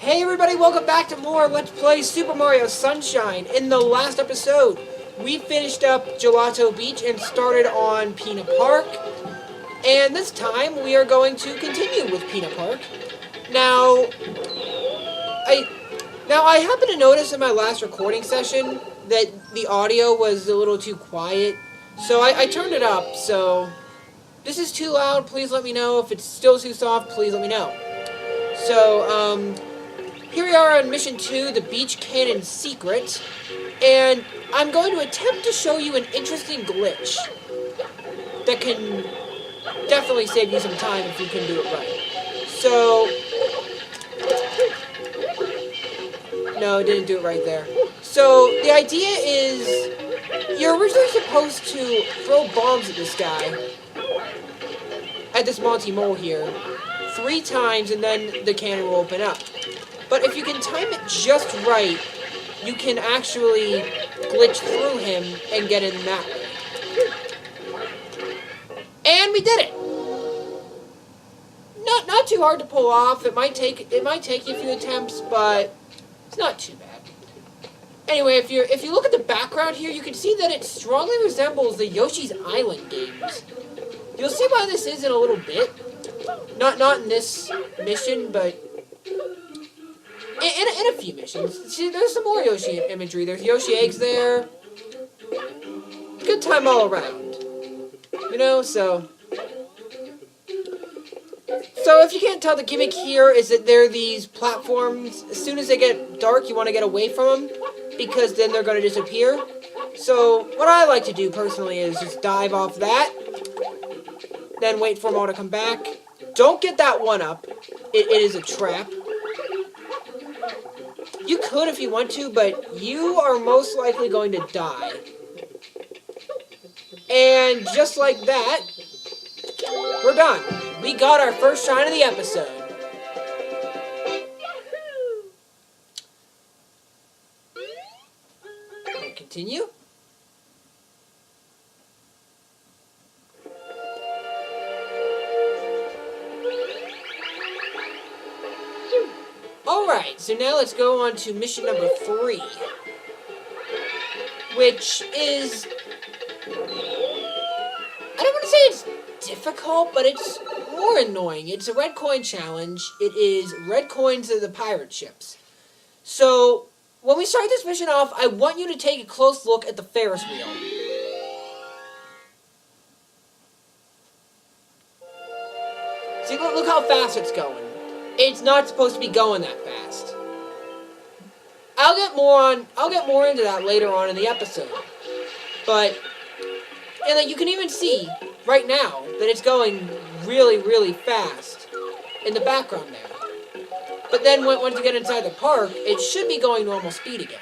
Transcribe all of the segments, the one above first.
Hey everybody, welcome back to more Let's Play Super Mario Sunshine. In the last episode, we finished up Gelato Beach and started on Pinna Park. And this time, we are going to continue with Pinna Park. Now, I happened to notice in my last recording session that the audio was a little too quiet. So I turned it up, so this is too loud, please let me know. If it's still too soft, please let me know. So, here we are on Mission 2, the Beach Cannon Secret, and I'm going to attempt to show you an interesting glitch that can definitely save you some time if you can do it right. So, no, it didn't do it right there. So, the idea is, you're originally supposed to throw bombs at this guy, at this Monty Mole here, 3 times, and then the cannon will open up. But if you can time it just right, you can actually glitch through him and get in that way. And we did it! Not too hard to pull off. It might take you a few attempts, but it's not too bad. Anyway, if you look at the background here, you can see that it strongly resembles the Yoshi's Island games. You'll see why this is in a little bit. Not in this mission, but in a few missions. See, there's some more Yoshi imagery. There's Yoshi eggs there. Good time all around. You know, so if you can't tell, the gimmick here is that there are these platforms. As soon as they get dark, you want to get away from them, because then they're going to disappear. So, what I like to do, personally, is just dive off that, then wait for them all to come back. Don't get that one up. It is a trap. You could if you want to, but you are most likely going to die. And just like that, we're done. We got our first shine of the episode. And continue. Alright, so now let's go on to mission number 3. Which is, I don't want to say it's difficult, but it's more annoying. It's a red coin challenge. It is red coins of the pirate ships. So, when we start this mission off, I want you to take a close look at the Ferris wheel. See, look how fast it's going. It's not supposed to be going that fast. I'll get more into that later on in the episode. But, and you can even see right now that it's going really, really fast in the background there. But then once you get inside the park, it should be going normal speed again.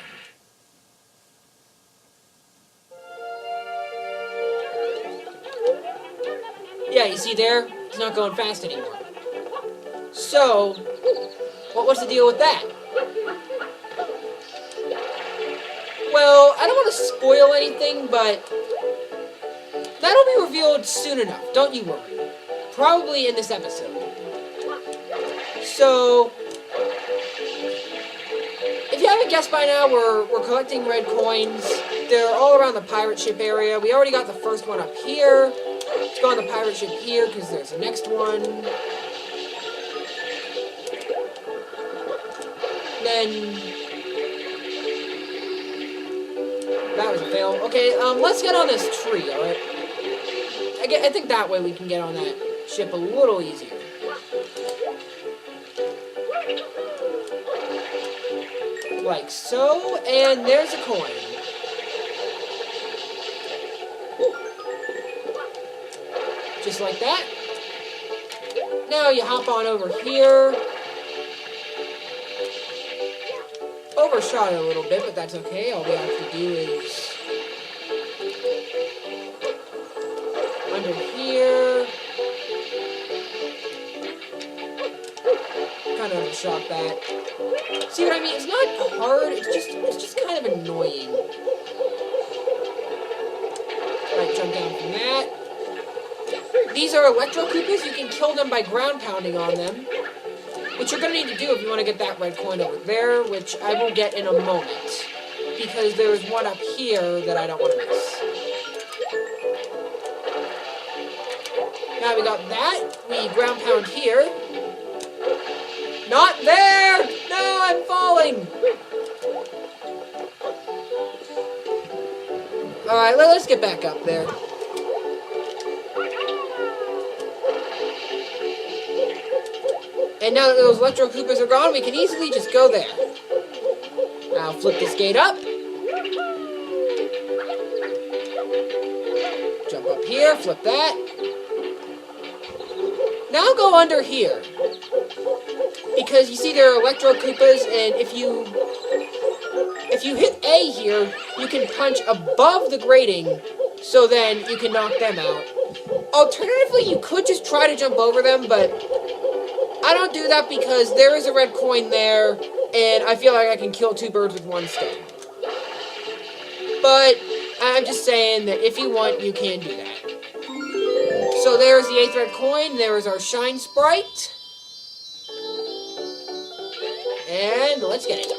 Yeah, you see there? It's not going fast anymore. So, what's the deal with that? Well, I don't want to spoil anything, but that'll be revealed soon enough, don't you worry. Probably in this episode. So, if you haven't guessed by now, we're collecting red coins. They're all around the pirate ship area. We already got the first one up here. Let's go on the pirate ship here, because there's the next one. Then that was a fail. Okay, let's get on this tree, alright? I think that way we can get on that ship a little easier. Like so, and there's a coin. Just like that. Now you hop on over here. Overshot it a little bit, but that's okay. All we have to do is under here. Kind of overshot that. See what I mean? It's not hard. It's just kind of annoying. Alright, jump down from that. These are Electro Koopas. You can kill them by ground pounding on them. Which you're going to need to do if you want to get that red coin over there, which I will get in a moment. Because there's one up here that I don't want to miss. Now we got that. We ground pound here. Not there! No, I'm falling! Alright, let's get back up there. And now that those Electro Koopas are gone, we can easily just go there. Now flip this gate up. Jump up here, flip that. Now go under here. Because you see there are Electro Koopas, and if you hit A here, you can punch above the grating, so then you can knock them out. Alternatively, you could just try to jump over them, but I don't do that because there is a red coin there, and I feel like I can kill two birds with one stone. But I'm just saying that if you want, you can do that. So there's the 8th red coin, there is our Shine Sprite. And let's get it.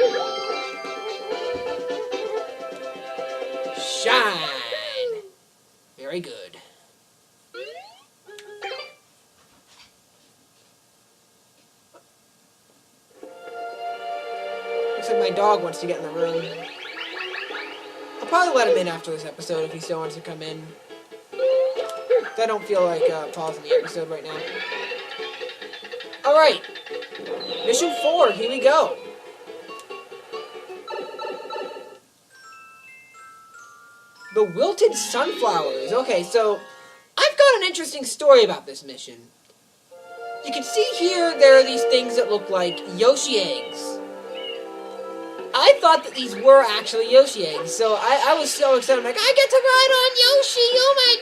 Shine! Very good. Looks like my dog wants to get in the room. I'll probably let him in after this episode if he still wants to come in. I don't feel like pausing the episode right now. Alright. Mission 4, here we go. The wilted sunflowers. Okay, so I've got an interesting story about this mission. You can see here there are these things that look like Yoshi eggs. I thought that these were actually Yoshi eggs, so I was so excited. I'm like, I get to ride on Yoshi! Oh my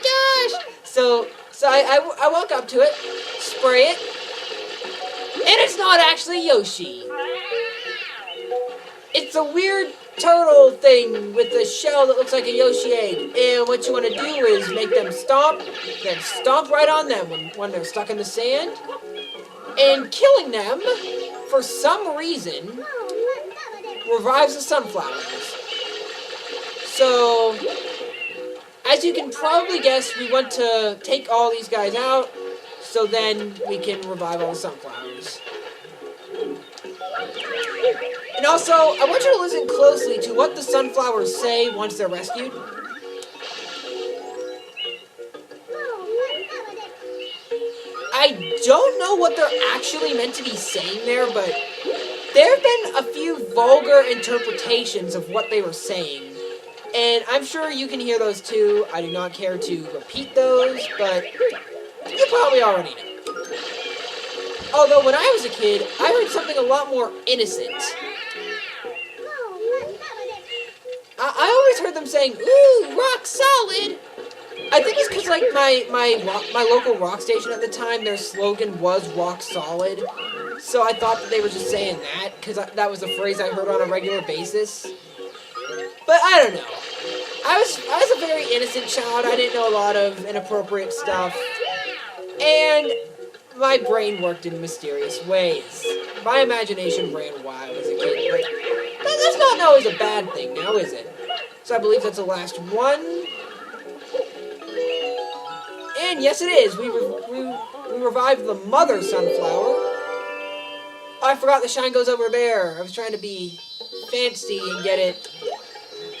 gosh! So I walk up to it, spray it, and it's not actually Yoshi. It's a weird turtle thing with a shell that looks like a Yoshi egg. And what you want to do is make them stomp, then stomp right on them when they're stuck in the sand. And killing them, for some reason, revives the sunflowers. So, as you can probably guess, we want to take all these guys out, so then we can revive all the sunflowers. And also, I want you to listen closely to what the sunflowers say once they're rescued. I don't know what they're actually meant to be saying there, but there have been a few vulgar interpretations of what they were saying. And I'm sure you can hear those too. I do not care to repeat those, but you probably already know. Although when I was a kid, I heard something a lot more innocent. I always heard them saying, "Ooh, rock solid." I think it's because like my local rock station at the time, their slogan was "rock solid," so I thought that they were just saying that because that was a phrase I heard on a regular basis. But I don't know. I was a very innocent child. I didn't know a lot of inappropriate stuff, and my brain worked in mysterious ways. My imagination ran wild as a kid, but that's not always a bad thing now, is it? So I believe that's the last one. And yes, it is. We revived the mother sunflower. Oh, I forgot the shine goes over there. I was trying to be fancy and get it.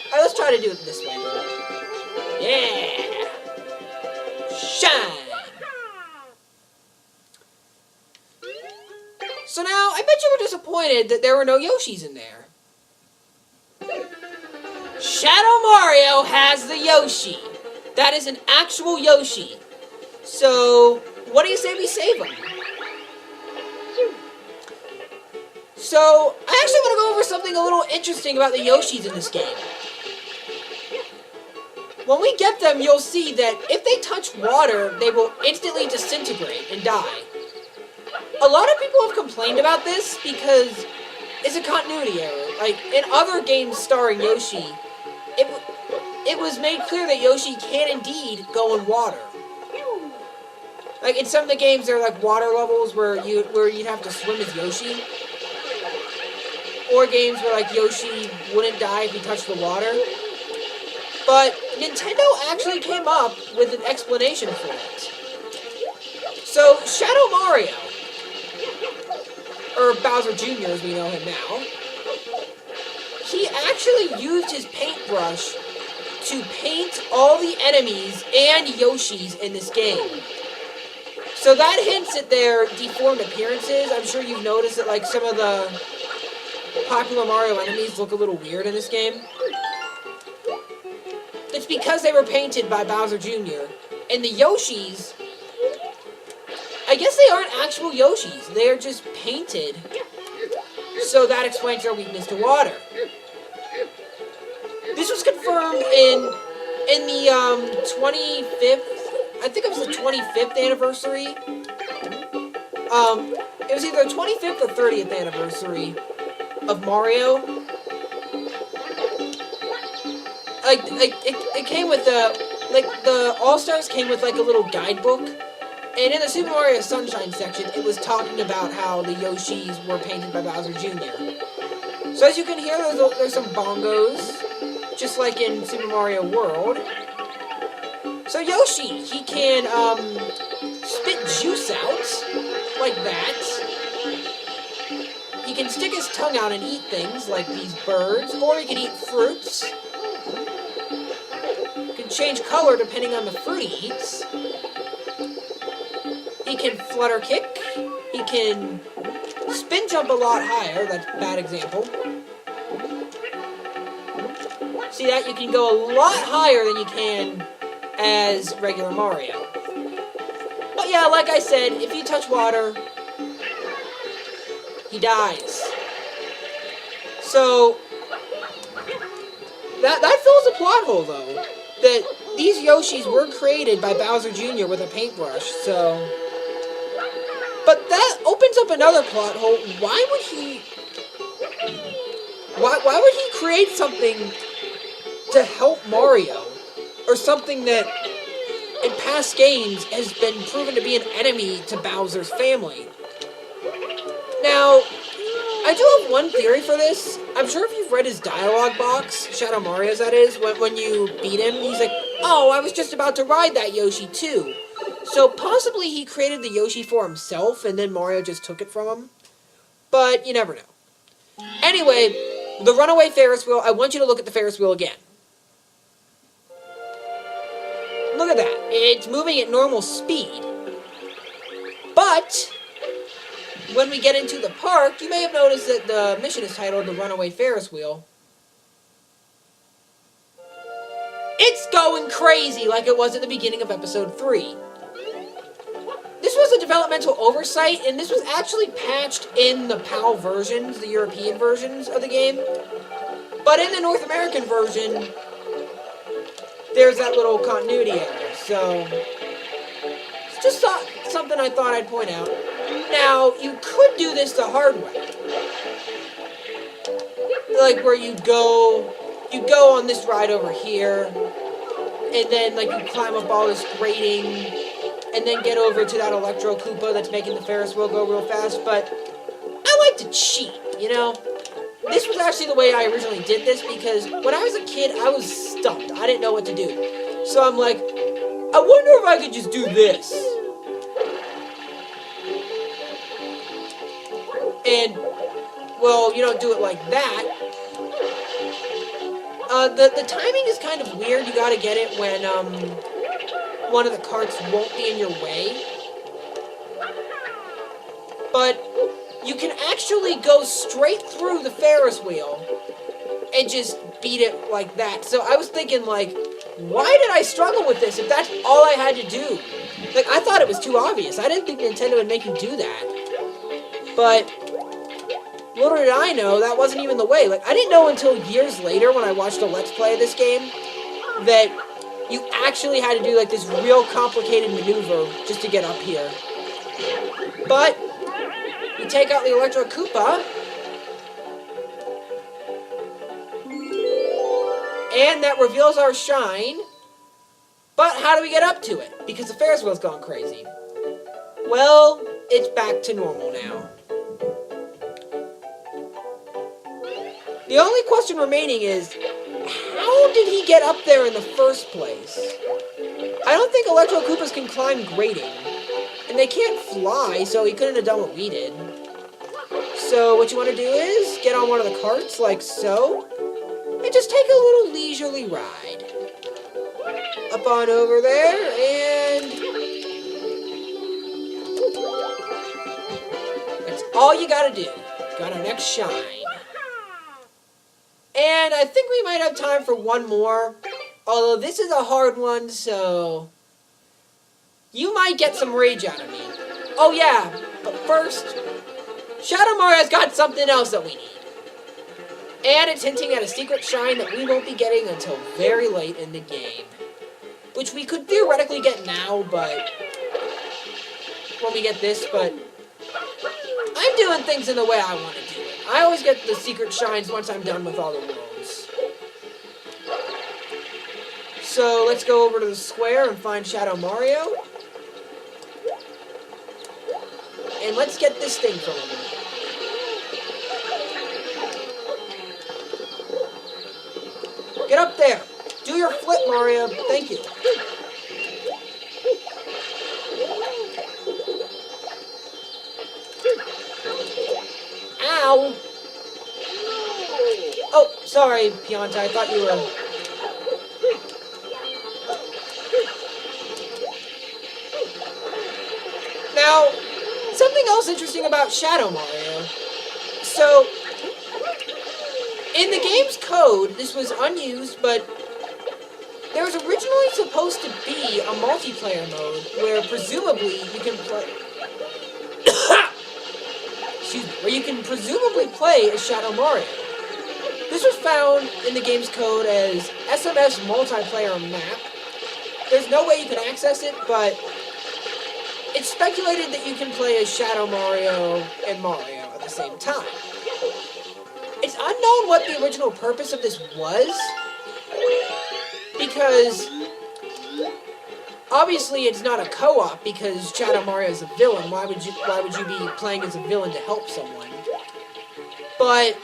Alright, let's try to do it this way, though. Yeah! Shine! So now, I bet you were disappointed that there were no Yoshis in there. Shadow Mario has the Yoshi. That is an actual Yoshi. So, what do you say we save him? So, I actually want to go over something a little interesting about the Yoshis in this game. When we get them, you'll see that if they touch water, they will instantly disintegrate and die. A lot of people have complained about this because it's a continuity error. Like, in other games starring Yoshi, it was made clear that Yoshi can indeed go in water. Like, in some of the games, there are, like, water levels where you'd have to swim as Yoshi. Or games where, like, Yoshi wouldn't die if he touched the water. But Nintendo actually came up with an explanation for it. So, Shadow Mario, or Bowser Jr. as we know him now, he actually used his paintbrush to paint all the enemies and Yoshis in this game. So that hints at their deformed appearances. I'm sure you've noticed that, like, some of the popular Mario enemies look a little weird in this game. It's because they were painted by Bowser Jr. And the Yoshis, I guess they aren't actual Yoshis. They are just painted. So that explains their weakness to water. This was confirmed in the 25th, I think it was the 25th anniversary. It was either the 25th or 30th anniversary of Mario. Like it came with the All-Stars came with, like, a little guidebook. And in the Super Mario Sunshine section, it was talking about how the Yoshis were painted by Bowser Jr. So as you can hear, there's some bongos, just like in Super Mario World. So Yoshi, he can spit juice out, like that. He can stick his tongue out and eat things, like these birds, or he can eat fruits. He can change color depending on the fruit he eats. He can flutter kick. He can spin jump a lot higher. That's a bad example. See that? You can go a lot higher than you can as regular Mario. But yeah, like I said, if you touch water, he dies. So that fills a plot hole, though. That these Yoshis were created by Bowser Jr. with a paintbrush, so... But that opens up another plot hole. Why would he create something to help Mario? Or something that, in past games, has been proven to be an enemy to Bowser's family. Now, I do have one theory for this. I'm sure if you've read his dialogue box, Shadow Mario's that is, when you beat him, he's like, oh, I was just about to ride that Yoshi too. So possibly he created the Yoshi for himself, and then Mario just took it from him. But you never know. Anyway, the runaway Ferris wheel, I want you to look at the Ferris wheel again. Look at that. It's moving at normal speed. But when we get into the park, you may have noticed that the mission is titled The Runaway Ferris Wheel. It's going crazy like it was at the beginning of episode 3. This was a developmental oversight, and this was actually patched in the PAL versions, the European versions of the game. But in the North American version, there's that little continuity error, so it's just something I thought I'd point out. Now, you could do this the hard way. Like where you go on this ride over here, and then like you climb up all this grating, and then get over to that Electro Koopa that's making the Ferris wheel go real fast, but I like to cheat, you know? This was actually the way I originally did this, because when I was a kid, I was stumped. I didn't know what to do. So I'm like, I wonder if I could just do this. And, well, you don't do it like that. The timing is kind of weird. You gotta get it when, one of the carts won't be in your way. But you can actually go straight through the Ferris wheel and just beat it like that. So I was thinking, like, why did I struggle with this if that's all I had to do? Like, I thought it was too obvious. I didn't think Nintendo would make you do that. But little did I know, that wasn't even the way. Like, I didn't know until years later when I watched a Let's Play of this game that you actually had to do, like, this real complicated maneuver just to get up here. But we take out the Electro Koopa, and that reveals our shine. But how do we get up to it? Because the Ferris wheel's gone crazy. Well, it's back to normal now. The only question remaining is, how did he get up there in the first place? I don't think Electro Koopas can climb grating. And they can't fly, so he couldn't have done what we did. So what you want to do is get on one of the carts, like so, and just take a little leisurely ride. Up on over there, and that's all you gotta do. Got our next shine. And I think we might have time for one more. Although this is a hard one, so you might get some rage out of me. Oh yeah, but first, Shadow Mario's got something else that we need. And it's hinting at a secret shine that we won't be getting until very late in the game. Which we could theoretically get now, but when we get this, but I'm doing things in the way I want to do it. I always get the secret shines once I'm done with all the worlds. So let's go over to the square and find Shadow Mario. And let's get this thing from him. Get up there. Do your flip, Mario. Thank you. Ow. Oh, sorry, Pianta. I thought you were... Now, something else interesting about Shadow Mario. So, in the game's code, this was unused, but there was originally supposed to be a multiplayer mode where presumably you can play... Excuse me, where you can presumably play as Shadow Mario. This was found in the game's code as SMS multiplayer map. There's no way you can access it, but it's speculated that you can play as Shadow Mario and Mario at the same time. It's unknown what the original purpose of this was, because obviously it's not a co-op because Shadow Mario is a villain. Why would you be playing as a villain to help someone? But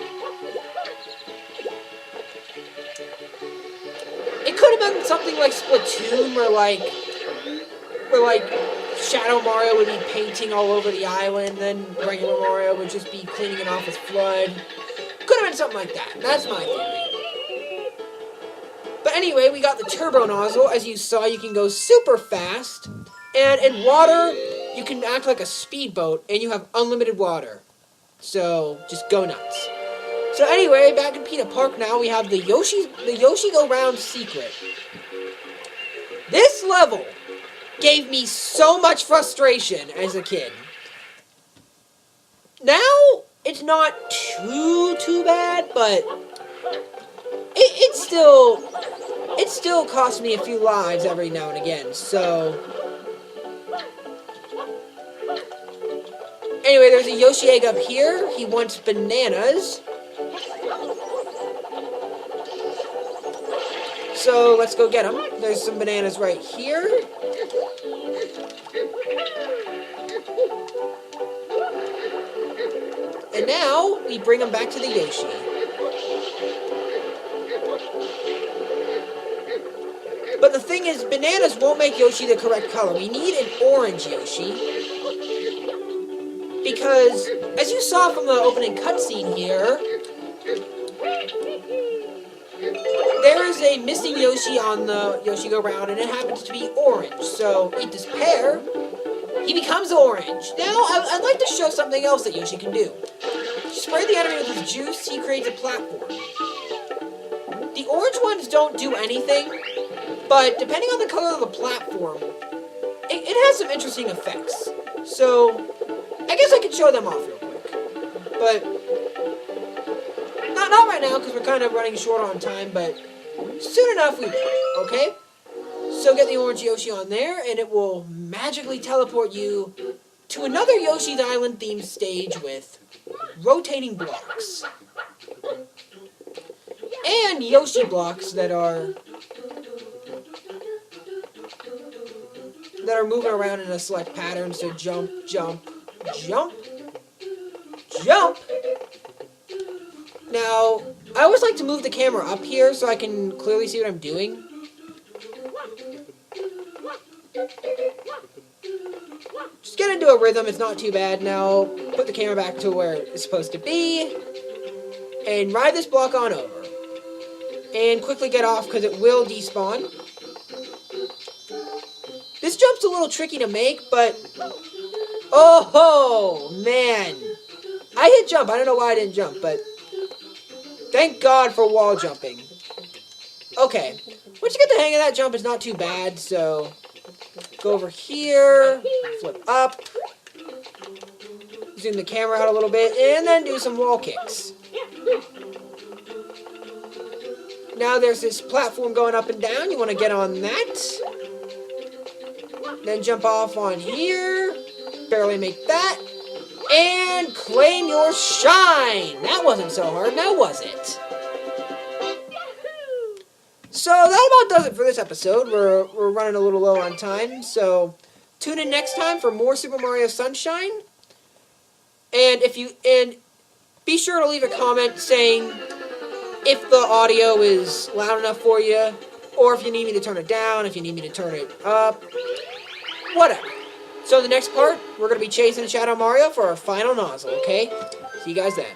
it could have been something like Splatoon, where like Shadow Mario would be painting all over the island, then regular Mario would just be cleaning it off with Flood. Could have been something like that. That's my theory. But anyway, we got the turbo nozzle. As you saw, you can go super fast. And in water, you can act like a speedboat, and you have unlimited water. So, just go nuts. So anyway, back in Pinna Park now, we have the Yoshi Go Round secret. This level gave me so much frustration as a kid. Now, it's not too bad, but it still costs me a few lives every now and again, so... Anyway, there's a Yoshi egg up here. He wants bananas. So, let's go get them. There's some bananas right here. And now, we bring them back to the Yoshi. But the thing is, bananas won't make Yoshi the correct color. We need an orange Yoshi. Because, as you saw from the opening cutscene here, there is a missing Yoshi on the Yoshi Go Round, and it happens to be orange. So, eat this pear, he becomes orange. Now, I'd like to show something else that Yoshi can do. Spray the enemy with his juice, he creates a platform. The orange ones don't do anything, but depending on the color of the platform, it has some interesting effects. So, I guess I could show them off real quick. But, not right now, because we're kind of running short on time, but soon enough we will, okay? So get the orange Yoshi on there, and it will magically teleport you to another Yoshi's Island themed stage with rotating blocks. And Yoshi blocks that are that are moving around in a select pattern. So jump, jump, jump, jump. Now, I always like to move the camera up here so I can clearly see what I'm doing. Just get into a rhythm, it's not too bad. Now, put the camera back to where it's supposed to be. And ride this block on over. And quickly get off because it will despawn. This jump's a little tricky to make, but... Oh, man. I hit jump. I don't know why I didn't jump, but... Thank God for wall jumping. Okay. Once you get the hang of that jump, it's not too bad, so... Go over here. Flip up. Zoom the camera out a little bit, and then do some wall kicks. Now there's this platform going up and down. You want to get on that. Then jump off on here. Barely make that. And claim your shine. That wasn't so hard, now was it? So that about does it for this episode. We're running a little low on time. So tune in next time for more Super Mario Sunshine. And be sure to leave a comment saying if the audio is loud enough for you, or if you need me to turn it down, if you need me to turn it up, whatever. So the next part, we're going to be chasing Shadow Mario for our final nozzle, okay? See you guys then.